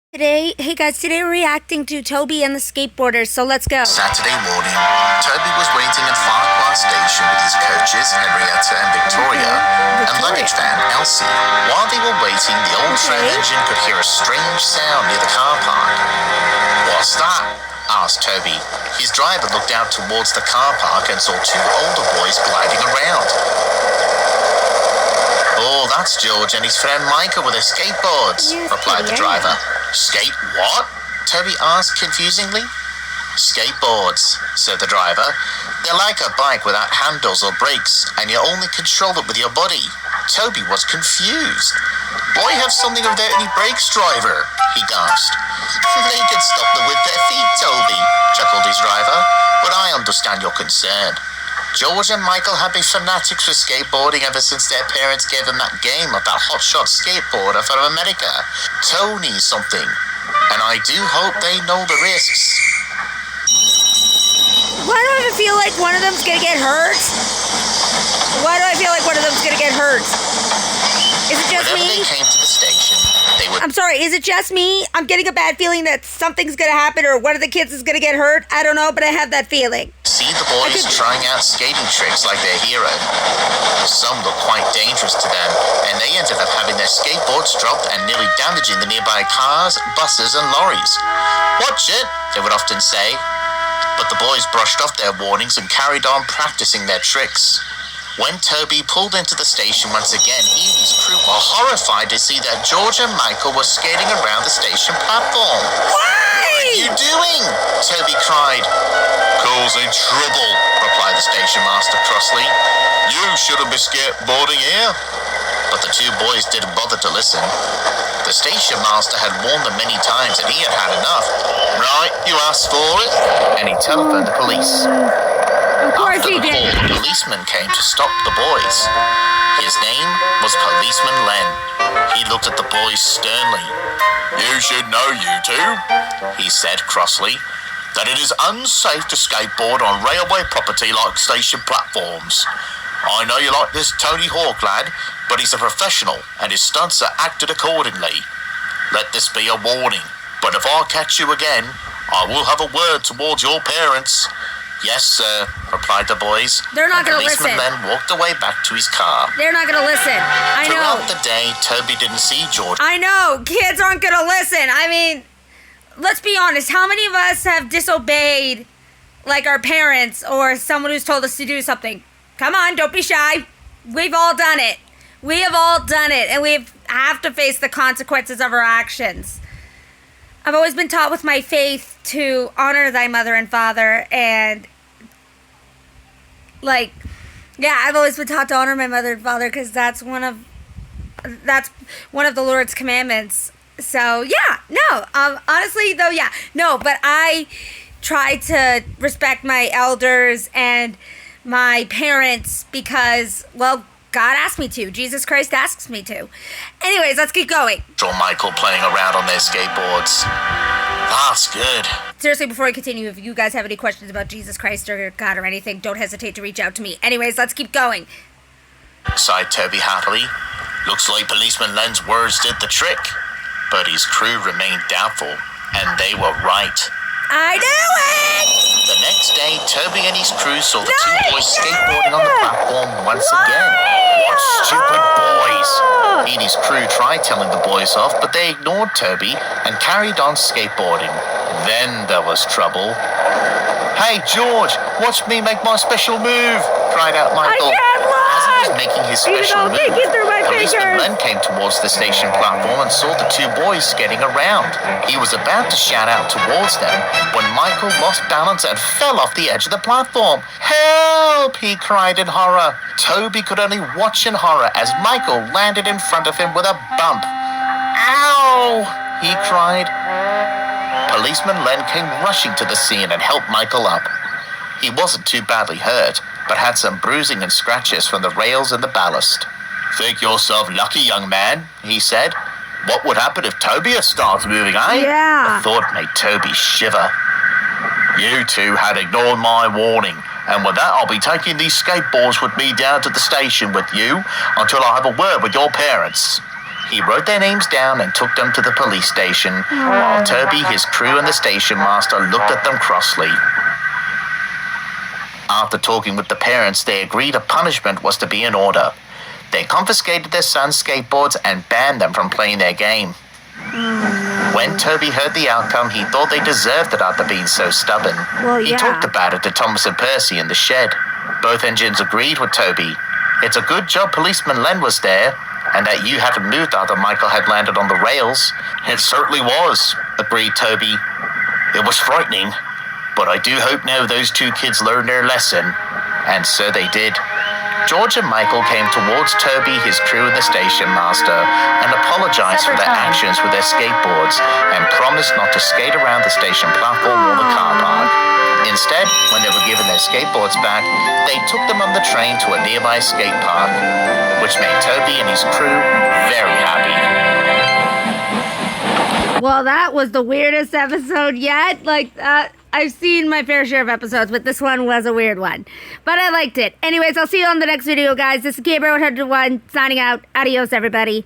Hey guys, today we're reacting to Toby and the skateboarders, so let's go. Saturday morning, Toby was waiting at Farquhar Station with his coaches, Henrietta and Victoria, and luggage van, Elsie. While they were waiting, the old train engine could hear a strange sound near the car park. "What's that?" asked Toby. His driver looked out towards the car park and saw two older boys gliding around. "Oh, that's George and his friend Michael with their skateboards," replied the driver. "Skate what?" Toby asked confusingly. "Skateboards," said the driver. "They're like a bike without handles or brakes, and you only control it with your body." Toby was confused. "Why have something without any brakes, driver?" he gasped. "They can stop them with their feet, Toby," chuckled his driver. "But I understand your concern. George and Michael have been fanatics for skateboarding ever since their parents gave them that game of that hotshot skateboarder from America, Tony something. And I do hope they know the risks." Why do I feel like one of them's gonna get hurt? Why do I feel like one of them's gonna get hurt? Is it just Whenever me? they came to the station, they would... I'm sorry, is it just me? I'm getting a bad feeling that something's gonna happen or one of the kids is gonna get hurt. I don't know, but I have that feeling. See the boys trying out skating tricks like their hero. Some looked quite dangerous to them, and they ended up having their skateboards dropped and nearly damaging the nearby cars, buses, and lorries. "Watch it," they would often say. But the boys brushed off their warnings and carried on practicing their tricks. When Toby pulled into the station once again, he and his crew were horrified to see that George and Michael were skating around the station platform. Why? "What are you doing?" Toby cried. "Causing trouble," replied the station master crossly. "You shouldn't be skateboarding here." But the two boys didn't bother to listen. The station master had warned them many times and he had had enough. "Right, you asked for it." And he telephoned the police. Of course After he the did. call, a policeman came to stop the boys. His name was Policeman Len. He looked at the boys sternly. "You should know, you two," he said crossly, "that it is unsafe to skateboard on railway property like station platforms. I know you like this Tony Hawk lad, but he's a professional and his stunts are acted accordingly. Let this be a warning, but if I catch you again, I will have a word towards your parents." "Yes, sir," replied the boys. They're not gonna listen. Policeman then walked away back to his car. They're not gonna listen. I know. Throughout the day, Toby didn't see George. I know. Kids aren't gonna listen. I mean, let's be honest. How many of us have disobeyed, like, our parents or someone who's told us to do something? Come on, don't be shy. We've all done it. We have all done it, and we have to face the consequences of our actions. I've always been taught with my faith to honor thy mother and father, and I've always been taught to honor my mother and father because that's one of the Lord's commandments. So honestly though, but I try to respect my elders and my parents because, well, God asked me to. Jesus Christ asks me to. Anyways, let's keep going. Saw Michael playing around on their skateboards. "That's good." Seriously, before I continue, if you guys have any questions about Jesus Christ or God or anything, don't hesitate to reach out to me. Anyways, let's keep going. Sighed Toby happily. "Looks like Policeman Len's words did the trick." But his crew remained doubtful, and they were right. I knew it! The next day, Toby and his crew saw the two boys skateboarding on the platform once again. What stupid boys! He and his crew tried telling the boys off, but they ignored Toby and carried on skateboarding. Then there was trouble. "Hey, George, watch me make my special move!" cried out Michael. As he was making his special move, Policeman Len came towards the station platform and saw the two boys skating around. He was about to shout out towards them when Michael lost balance and fell off the edge of the platform. "Help!" he cried in horror. Toby could only watch in horror as Michael landed in front of him with a bump. "Ow!" he cried. Policeman Len came rushing to the scene and helped Michael up. He wasn't too badly hurt, but had some bruising and scratches from the rails and the ballast. "Think yourself lucky, young man," he said. "What would happen if Toby starts moving, eh?" Yeah. The thought made Toby shiver. "You two had ignored my warning, and with that I'll be taking these skateboards with me down to the station with you until I have a word with your parents." He wrote their names down and took them to the police station, while Toby, his crew, and the station master looked at them crossly. After talking with the parents, they agreed a punishment was to be in order. They confiscated their son's skateboards and banned them from playing their game. When Toby heard the outcome, he thought they deserved it after being so stubborn. Well, He yeah. talked about it to Thomas and Percy in the shed. Both engines agreed with Toby. It's a good job Policeman Len was there, and that you hadn't moved after Michael had landed on the rails. It certainly was, agreed Toby. It was frightening, but I do hope now those two kids learned their lesson. And so they did. George and Michael came towards Toby, his crew, and the station master, and apologized for their actions with their skateboards, and promised not to skate around the station platform or the car park. Instead, when they were given their skateboards back, they took them on the train to a nearby skate park, which made Toby and his crew very happy. Well, that was the weirdest episode yet. I've seen my fair share of episodes, but this one was a weird one. But I liked it. Anyways, I'll see you on the next video, guys. This is Gabriel 101 signing out. Adios, everybody.